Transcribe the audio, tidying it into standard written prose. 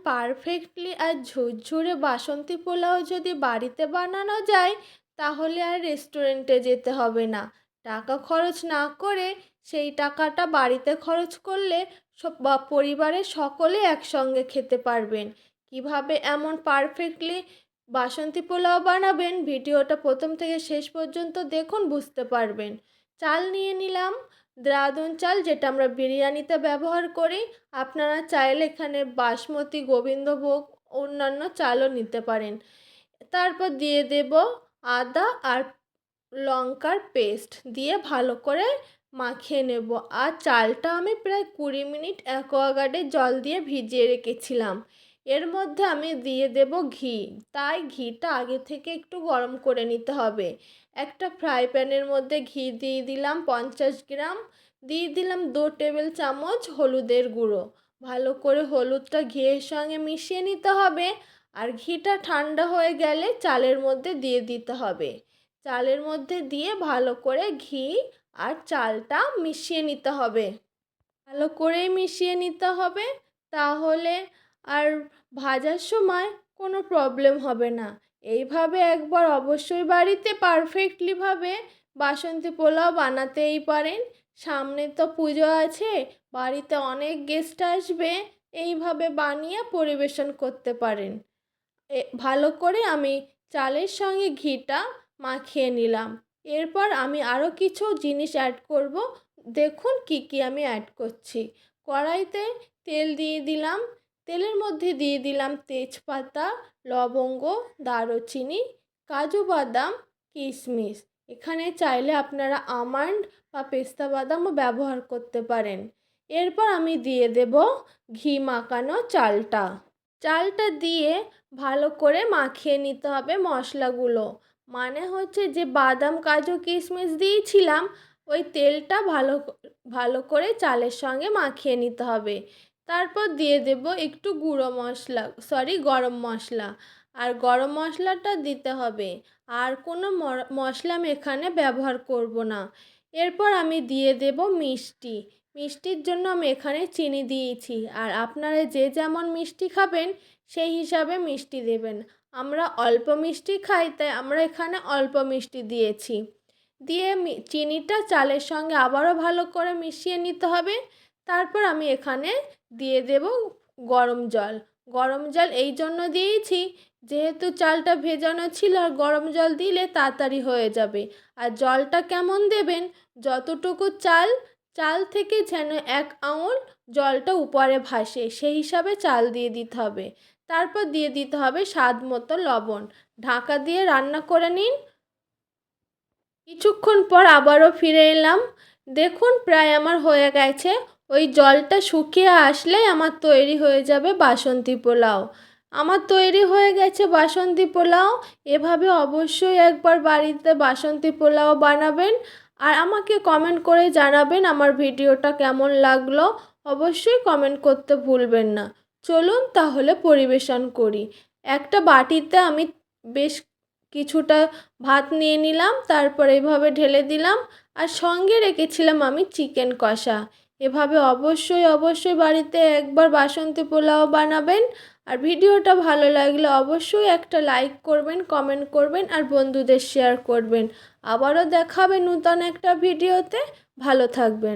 Perfectly আর ঝুরঝুরে বাসন্তী পোলাও যদি বাড়িতে বানানো যায় তাহলে আর রেস্টুরেন্টে যেতে হবে না। টাকা খরচ না করে সেই টাকাটা বাড়িতে খরচ করলে সব পরিবারের সকলে একসঙ্গে খেতে পারবেন। কিভাবে এমন পারফেক্টলি বাসন্তী পোলাও বানাবেন ভিডিওটা প্রথম থেকে শেষ পর্যন্ত দেখুন, বুঝতে পারবেন। চাল নিয়ে নিলাম দেরাদুন চাল, যেটা আমরা বিরিয়ানিতে ব্যবহার করি। আপনারা চাইলে এখানে বাসমতি, গোবিন্দভোগ, অন্যান্য চালও নিতে পারেন। তারপর দিয়ে দেব আদা আর লঙ্কার পেস্ট দিয়ে ভালো করে মাখিয়ে নেব। আর চালটা আমি প্রায় 20 মিনিট অ্যাকোয়াগার্ডে জল দিয়ে ভিজিয়ে রেখেছিলাম। এর মধ্যে আমি দিয়ে দেব ঘি। তাই ঘিটা আগে থেকে একটু গরম করে নিতে হবে। একটা ফ্রাই প্যানের মধ্যে ঘি দিয়ে দিলাম 50 গ্রাম, দিয়ে দিলাম 2 টেবিল চামচ হলুদের গুঁড়ো। ভালো করে হলুদটা ঘিয়ের সঙ্গে মিশিয়ে নিতে হবে। আর ঘিটা ঠান্ডা হয়ে গেলে চালের মধ্যে দিয়ে দিতে হবে। চালের মধ্যে দিয়ে ভালো করে ঘি আর চালটা মিশিয়ে নিতে হবে। ভালো করে মিশিয়ে নিতে হবে, তাহলে আর ভাজার সময় কোনো প্রবলেম হবে না। এইভাবে একবার অবশ্যই বাড়িতে পারফেক্টলিভাবে বাসন্তী পোলাও বানাতেই পারেন। সামনে তো পুজো আছে, বাড়িতে অনেক গেস্ট আসবে, এইভাবে বানিয়ে পরিবেশন করতে পারেন। ভালো করে আমি চালের সঙ্গে ঘিটা মাখিয়ে নিলাম। এরপর আমি আরও কিছু জিনিস অ্যাড করব। দেখুন কি কি আমি অ্যাড করছি। কড়াইতে তেল দিয়ে দিলাম। তেলের মধ্যে দিয়ে দিলাম তেজপাতা, লবঙ্গ, দারুচিনি, কাজু বাদাম, কিশমিশ। এখানে চাইলে আপনারা আমন্ড বা পেস্তা বাদামও ব্যবহার করতে পারেন। এরপর আমি দিয়ে দেব ঘি মাখানো চালটা। চালটা দিয়ে ভালো করে মাখিয়ে নিতে হবে মশলাগুলো। মানে হচ্ছে যে বাদাম, কাজু, কিশমিশ দিয়েছিলাম, ওই তেলটা ভালো করে চালের সঙ্গে মাখিয়ে নিতে হবে। তারপর দিয়ে দেব একটু গরম মশলা। আর গরম মশলাটা দিতে হবে। আর কোনো মশলা আমি এখানে ব্যবহার করব না। এরপর আমি দিয়ে দেব মিষ্টি। মিষ্টির জন্য আমি এখানে চিনি দিয়েছি। আর আপনারা যে যেমন মিষ্টি খাবেন সেই হিসাবে মিষ্টি দেবেন। আমরা অল্প মিষ্টি খাই, তাই আমরা এখানে অল্প মিষ্টি দিয়েছি। দিয়ে চিনিটা চালের সঙ্গে আবারও ভালো করে মিশিয়ে নিতে হবে। তারপর আমি এখানে দিয়ে দেব গরম জল। গরম জল এই জন্য দিয়েছি, যেহেতু চালটা ভেজানো ছিল, আর গরম জল দিলে তাড়াতাড়ি হয়ে যাবে। আর জলটা কেমন দেবেন, যতটুকু চাল থেকে যেন 1 আঙুল জলটা উপরে ভাসে সেই হিসাবে চাল দিয়ে দিতে হবে। তারপর দিয়ে দিতে হবে স্বাদ মতো লবণ। ঢাকা দিয়ে রান্না করে নিন। কিছুক্ষণ পর আবারও ফিরে এলাম। দেখুন প্রায় আমার হয়ে গেছে। ওই জলটা শুকিয়ে আসলেই আমার তৈরি হয়ে যাবে বাসন্তী পোলাও। আমার তৈরি হয়ে গেছে বাসন্তী পোলাও। এভাবে অবশ্যই একবার বাড়িতে বাসন্তী পোলাও বানাবেন। আর আমাকে কমেন্ট করে জানাবেন আমার ভিডিওটা কেমন লাগলো। অবশ্যই কমেন্ট করতে ভুলবেন না। চলুন তাহলে পরিবেশন করি। একটা বাটিতে আমি বেশ কিছুটা ভাত নিয়ে নিলাম, তারপর এইভাবে ঢেলে দিলাম। আর সঙ্গে রেখেছিলাম আমি চিকেন কষা। এভাবে অবশ্যই বাড়িতে একবার বাসন্তী পোলাও বানাবেন। আর ভিডিওটা ভালো লাগলে অবশ্যই একটা লাইক করবেন, কমেন্ট করবেন আর বন্ধুদের শেয়ার করবেন। আবারও দেখা হবে নূতন একটা ভিডিওতে। ভালো থাকবেন।